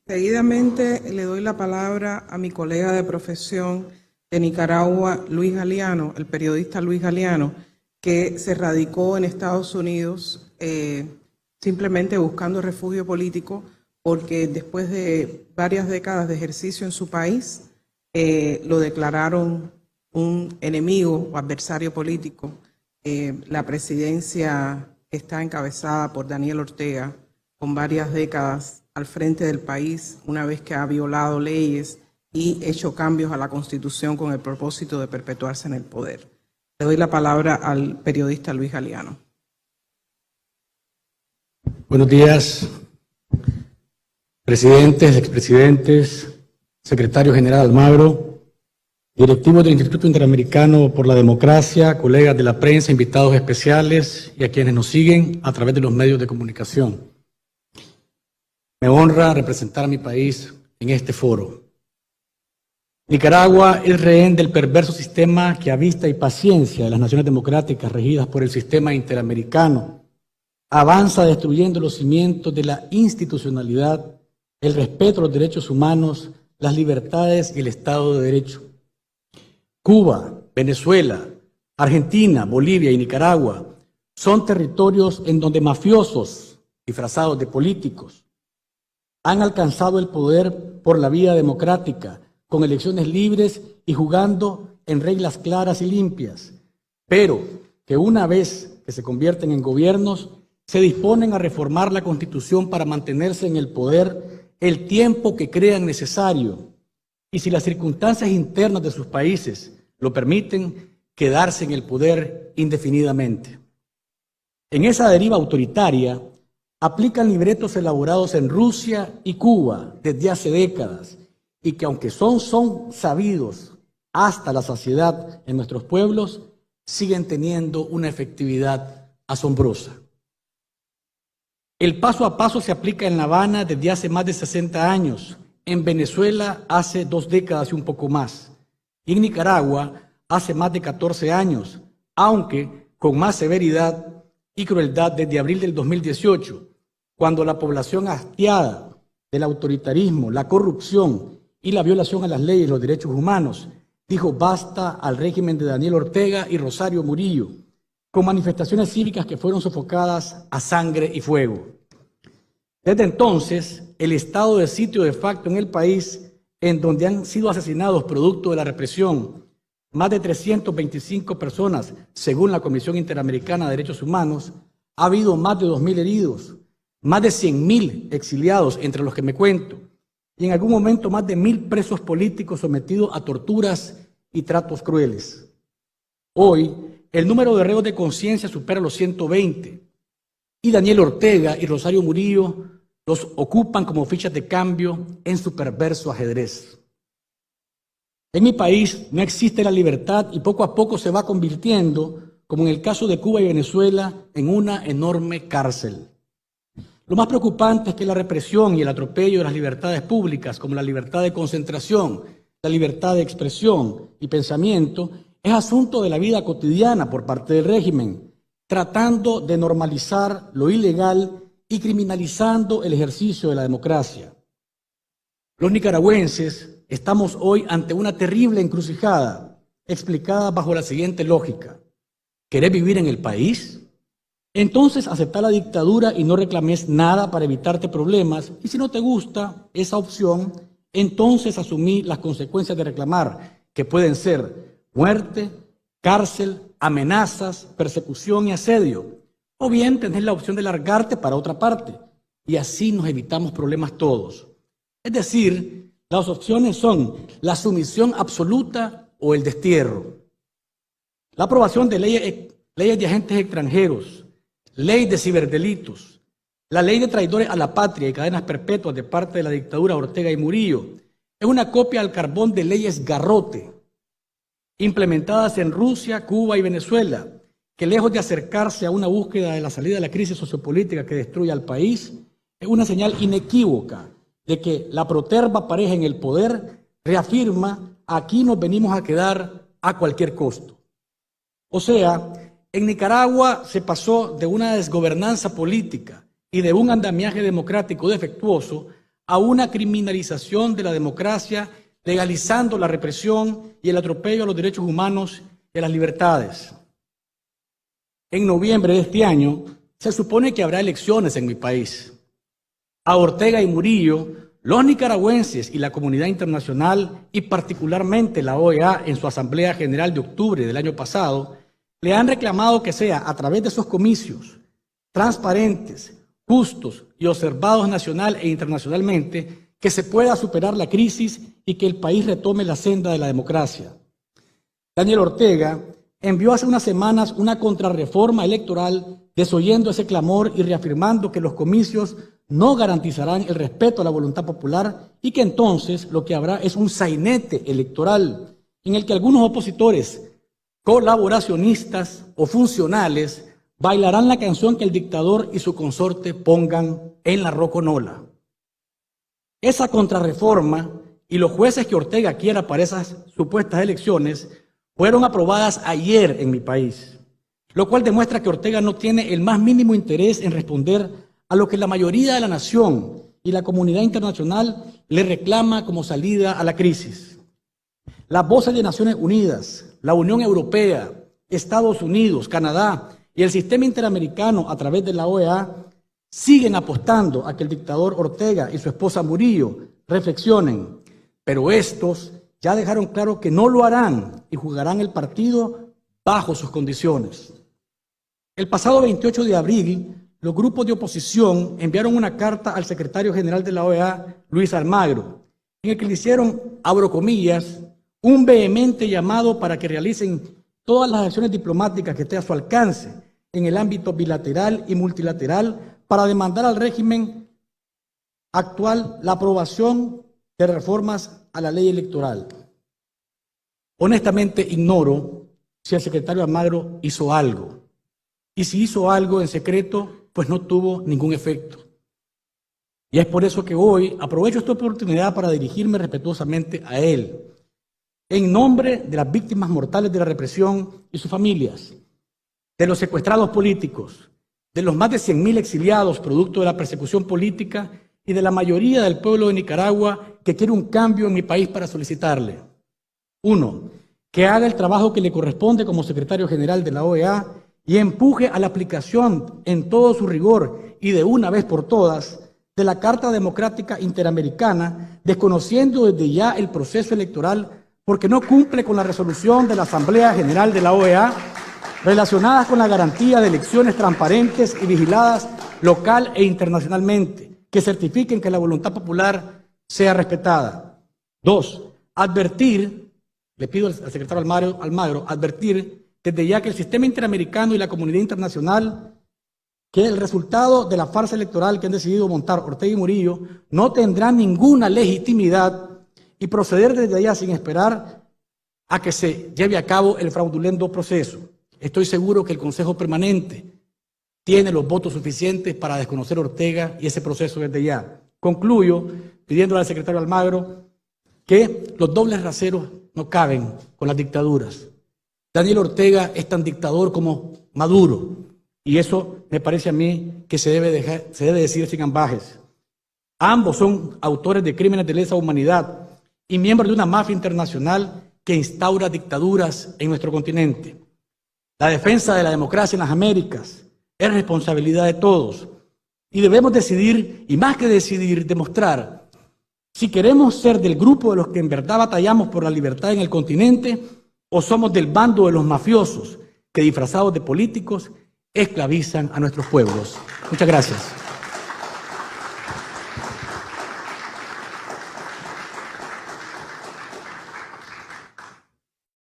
Seguidamente le doy la palabra a mi colega de profesión de Nicaragua, Luis Galeano, el periodista Luis Galeano, que se radicó en Estados Unidos simplemente buscando refugio político porque después de varias décadas de ejercicio en su país lo declararon un enemigo o adversario político. La presidencia está encabezada por Daniel Ortega, con varias décadas al frente del país, una vez que ha violado leyes y hecho cambios a la Constitución con el propósito de perpetuarse en el poder. Le doy la palabra al periodista Luis Galeano. Buenos días, presidentes, expresidentes, secretario general Almagro, directivos del Instituto Interamericano por la Democracia, colegas de la prensa, invitados especiales y a quienes nos siguen a través de los medios de comunicación. Me honra representar a mi país en este foro. Nicaragua es rehén del perverso sistema que a vista y paciencia de las naciones democráticas regidas por el sistema interamericano avanza destruyendo los cimientos de la institucionalidad, el respeto a los derechos humanos, las libertades y el Estado de Derecho. Cuba, Venezuela, Argentina, Bolivia y Nicaragua son territorios en donde mafiosos disfrazados de políticos han alcanzado el poder por la vía democrática, con elecciones libres y jugando en reglas claras y limpias, pero que una vez que se convierten en gobiernos, se disponen a reformar la Constitución para mantenerse en el poder el tiempo que crean necesario, y si las circunstancias internas de sus países lo permiten, quedarse en el poder indefinidamente. En esa deriva autoritaria, aplican libretos elaborados en Rusia y Cuba desde hace décadas y que aunque son sabidos hasta la saciedad en nuestros pueblos, siguen teniendo una efectividad asombrosa. El paso a paso se aplica en La Habana desde hace más de 60 años, en Venezuela hace 2 décadas y un poco más, y en Nicaragua hace más de 14 años, aunque con más severidad y crueldad desde abril del 2018, cuando la población hastiada del autoritarismo, la corrupción y la violación a las leyes y los derechos humanos dijo basta al régimen de Daniel Ortega y Rosario Murillo, con manifestaciones cívicas que fueron sofocadas a sangre y fuego. Desde entonces, el estado de sitio de facto en el país, en donde han sido asesinados producto de la represión más de 325 personas, según la Comisión Interamericana de Derechos Humanos, ha habido más de 2.000 heridos, más de 100.000 exiliados, entre los que me cuento, y en algún momento más de 1.000 presos políticos sometidos a torturas y tratos crueles. Hoy, el número de reos de conciencia supera los 120, y Daniel Ortega y Rosario Murillo los ocupan como fichas de cambio en su perverso ajedrez. En mi país no existe la libertad y poco a poco se va convirtiendo, como en el caso de Cuba y Venezuela, en una enorme cárcel. Lo más preocupante es que la represión y el atropello de las libertades públicas, como la libertad de concentración, la libertad de expresión y pensamiento, es asunto de la vida cotidiana por parte del régimen, tratando de normalizar lo ilegal y criminalizando el ejercicio de la democracia. Los nicaragüenses estamos hoy ante una terrible encrucijada, explicada bajo la siguiente lógica. ¿Querés vivir en el país? Entonces aceptá la dictadura y no reclames nada para evitarte problemas, y si no te gusta esa opción, entonces asumí las consecuencias de reclamar, que pueden ser muerte, cárcel, amenazas, persecución y asedio, o bien tenés la opción de largarte para otra parte, y así nos evitamos problemas todos. Es decir, las opciones son la sumisión absoluta o el destierro. La aprobación de leyes de agentes extranjeros, ley de ciberdelitos, la ley de traidores a la patria y cadenas perpetuas de parte de la dictadura Ortega y Murillo, es una copia al carbón de leyes garrote, implementadas en Rusia, Cuba y Venezuela, que lejos de acercarse a una búsqueda de la salida de la crisis sociopolítica que destruye al país, es una señal inequívoca de que la proterva pareja en el poder reafirma: aquí nos venimos a quedar a cualquier costo. O sea, en Nicaragua se pasó de una desgobernanza política y de un andamiaje democrático defectuoso a una criminalización de la democracia, legalizando la represión y el atropello a los derechos humanos y a las libertades. En noviembre de este año se supone que habrá elecciones en mi país. A Ortega y Murillo, los nicaragüenses y la comunidad internacional, y particularmente la OEA en su Asamblea General de octubre del año pasado, le han reclamado que sea a través de esos comicios transparentes, justos y observados nacional e internacionalmente que se pueda superar la crisis y que el país retome la senda de la democracia. Daniel Ortega envió hace unas semanas una contrarreforma electoral desoyendo ese clamor y reafirmando que los comicios no garantizarán el respeto a la voluntad popular y que entonces lo que habrá es un sainete electoral en el que algunos opositores, colaboracionistas o funcionales bailarán la canción que el dictador y su consorte pongan en la roconola. Esa contrarreforma y los jueces que Ortega quiera para esas supuestas elecciones fueron aprobadas ayer en mi país, lo cual demuestra que Ortega no tiene el más mínimo interés en responder a lo que la mayoría de la nación y la comunidad internacional le reclama como salida a la crisis. Las voces de Naciones Unidas, la Unión Europea, Estados Unidos, Canadá y el sistema interamericano a través de la OEA siguen apostando a que el dictador Ortega y su esposa Murillo reflexionen, pero estos ya dejaron claro que no lo harán y jugarán el partido bajo sus condiciones. El pasado 28 de abril, los grupos de oposición enviaron una carta al secretario general de la OEA, Luis Almagro, en el que le hicieron, abro comillas, un vehemente llamado para que realicen todas las acciones diplomáticas que esté a su alcance en el ámbito bilateral y multilateral para demandar al régimen actual la aprobación de reformas a la ley electoral. Honestamente ignoro si el secretario Almagro hizo algo. Y si hizo algo en secreto, pues no tuvo ningún efecto. Y es por eso que hoy aprovecho esta oportunidad para dirigirme respetuosamente a él, en nombre de las víctimas mortales de la represión y sus familias, de los secuestrados políticos, de los más de 100.000 exiliados producto de la persecución política y de la mayoría del pueblo de Nicaragua que quiere un cambio en mi país para solicitarle. 1. Que haga el trabajo que le corresponde como secretario general de la OEA y empuje a la aplicación en todo su rigor y de una vez por todas de la Carta Democrática Interamericana, desconociendo desde ya el proceso electoral porque no cumple con la resolución de la Asamblea General de la OEA relacionadas con la garantía de elecciones transparentes y vigiladas local e internacionalmente, que certifiquen que la voluntad popular sea respetada. 2. Advertir, le pido al secretario Almagro, advertir desde ya que el sistema interamericano y la comunidad internacional, que el resultado de la farsa electoral que han decidido montar Ortega y Murillo no tendrá ninguna legitimidad y proceder desde allá sin esperar a que se lleve a cabo el fraudulento proceso. Estoy seguro que el Consejo Permanente tiene los votos suficientes para desconocer a Ortega y ese proceso desde ya. Concluyo pidiéndole al secretario Almagro que los dobles raseros no caben con las dictaduras. Daniel Ortega es tan dictador como Maduro y eso me parece a mí que se debe decir sin ambajes. Ambos son autores de crímenes de lesa humanidad y miembros de una mafia internacional que instaura dictaduras en nuestro continente. La defensa de la democracia en las Américas es responsabilidad de todos y debemos decidir, y más que decidir, demostrar si queremos ser del grupo de los que en verdad batallamos por la libertad en el continente o somos del bando de los mafiosos que disfrazados de políticos esclavizan a nuestros pueblos. Muchas gracias.